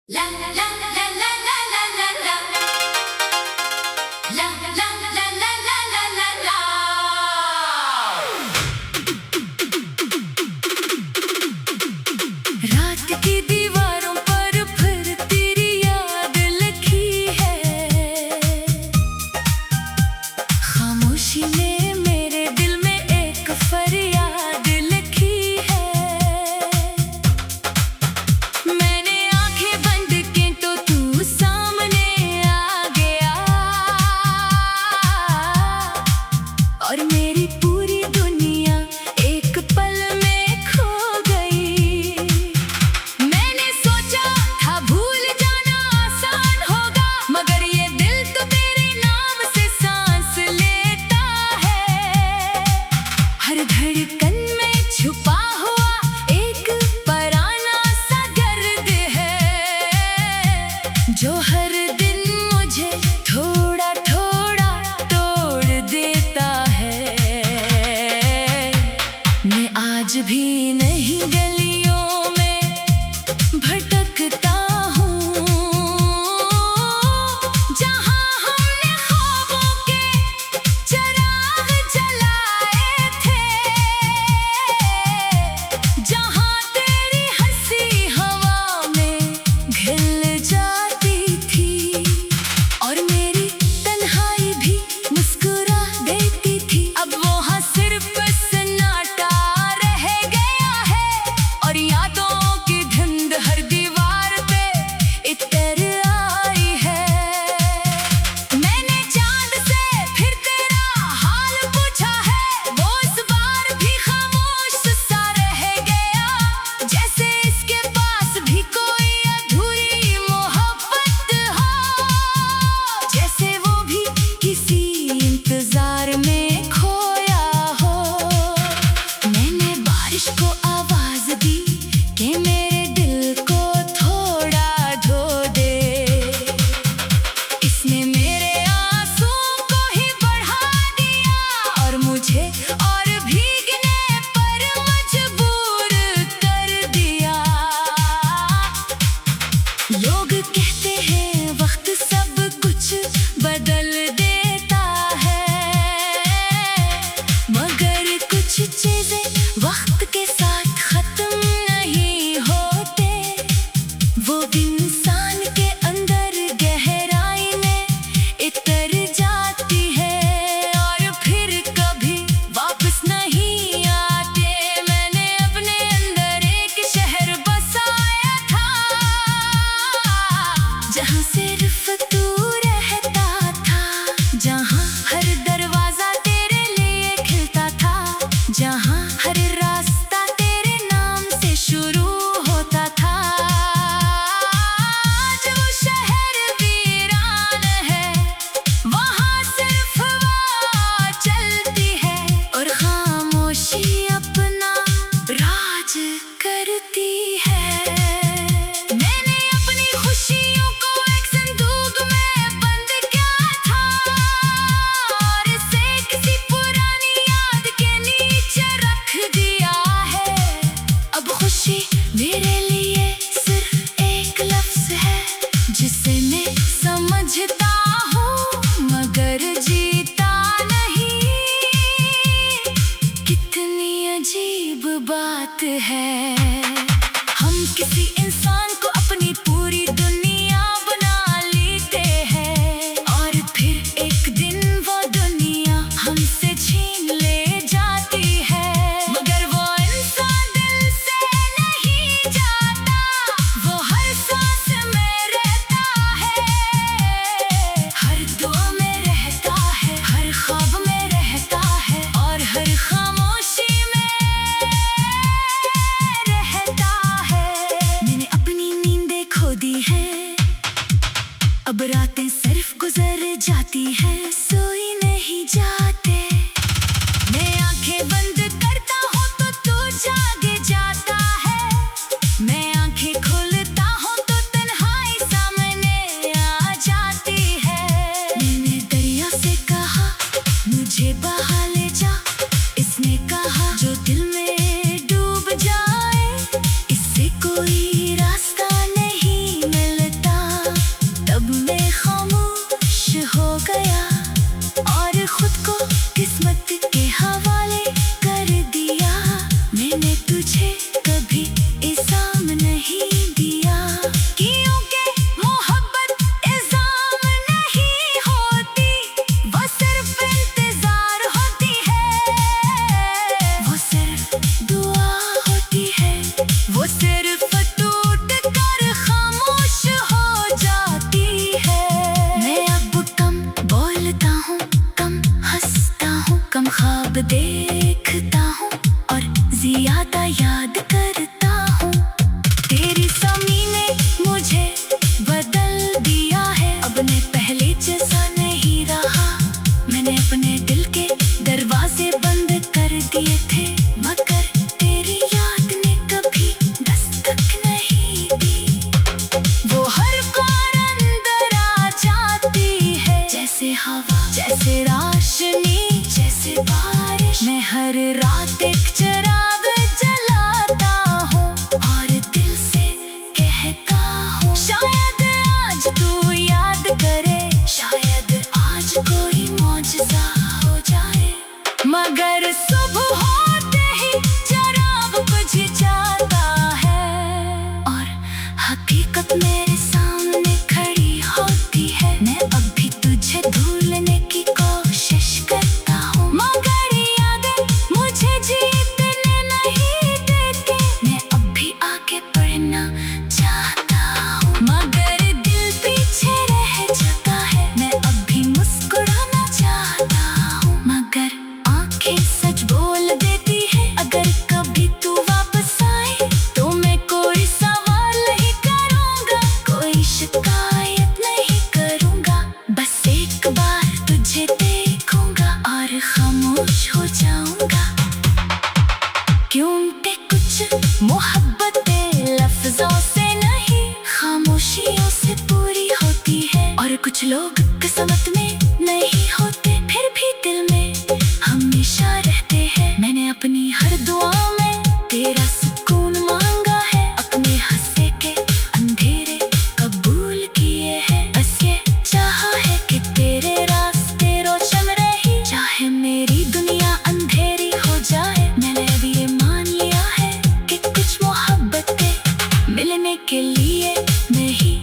La la la la la la la la la la la la la la la la la. रात की दीवारों पर फिर तेरी याद लिखी है। खामोशी ने मेरे दिल में एक फरियाद लिखी है। मैंने आंखें बंद की तो तू सामने आ गया और मेरी पूरी दुनिया एक पल में खो गई। मैंने सोचा था भूल जाना आसान होगा, मगर ये दिल तो तेरे नाम से सांस लेता है। हर धड़कन में छुपा हुआ एक पराना सा दर्द है, जो हर दिन मुझे थोड़ा थोड़ा तोड़ देता है। मैं आज भी नहीं गलियों में भटकता हूँ, जहाँ हमने ख्वाबों के चिराग जलाए थे, जहाँ तेरी हंसी हवा में घिल जाती थी और मेरी तन्हाई भी मुस्कुरा देती थी। अब वहाँ सिर्फ सन्नाटा रह गया है और यादों की धुंध हर दीवार पे इतर आई है। मैंने चांद से फिर तेरा हाल पूछा है, वो इस बार भी खामोश सा रह गया, जैसे इसके पास भी कोई अधूरी मोहब्बत हो, जैसे वो भी किसी इंतजार में खोया हो। मैंने बारिश को आवाज दी कि मेरे दिल को थोड़ा धो दे। इसने मेरे आंसुओं को ही बढ़ा दिया और मुझे और भीगने पर मजबूर कर दिया। लोग कहते हैं वक्त सब कुछ बदल देता है, मगर कुछ चीजें वक्त के साथ खत्म नहीं होते। वो इंसान के अंदर गहराई में इतर जाती है और फिर कभी वापस नहीं आते। मैंने अपने अंदर एक शहर बसाया था, जहाँ सिर्फ तू रहता था, जहाँ हर दरवाजा तेरे लिए खिलता था, जहाँ हर रास्ता तेरे नाम से शुरू होता था। हकीकत मेरे सामने खड़ी होती है, मैं अब भी तुझे भूलने की कोशिश करता हूँ, मगर यादें मुझे जीतने नहीं देती, मैं अब भी आगे बढ़ना चाहता हूँ, मगर दिल पीछे रह जाता है, मैं अब भी मुस्कुराना चाहता हूँ, मगर आंखें सच बोल देती है, अगर कभी तू वापस आए तो मैं कोई सवाल नहीं करूँगा, कोई शिकायत नहीं करूँगा, बस एक बार तुझे देखूँगा और खामोश हो जाऊँगा, क्योंकि कुछ मोहब्बतें लफ्जों से नहीं खामोशियों से पूरी होती है, और कुछ लोग किस्मत में नहीं होते फिर भी दिल में हमेशा रहते हैं। मैंने अपनी हर दुआ में तेरा सुकून मांगा है, अपने हंसे के अंधेरे कबूल किए हैं, बस ये चाहा है कि तेरे रास्ते रोशन रहे, चाहे मेरी दुनिया अंधेरी हो जाए, मैंने भी ये मान लिया है कि कुछ मोहब्बतें मिलने के लिए नहीं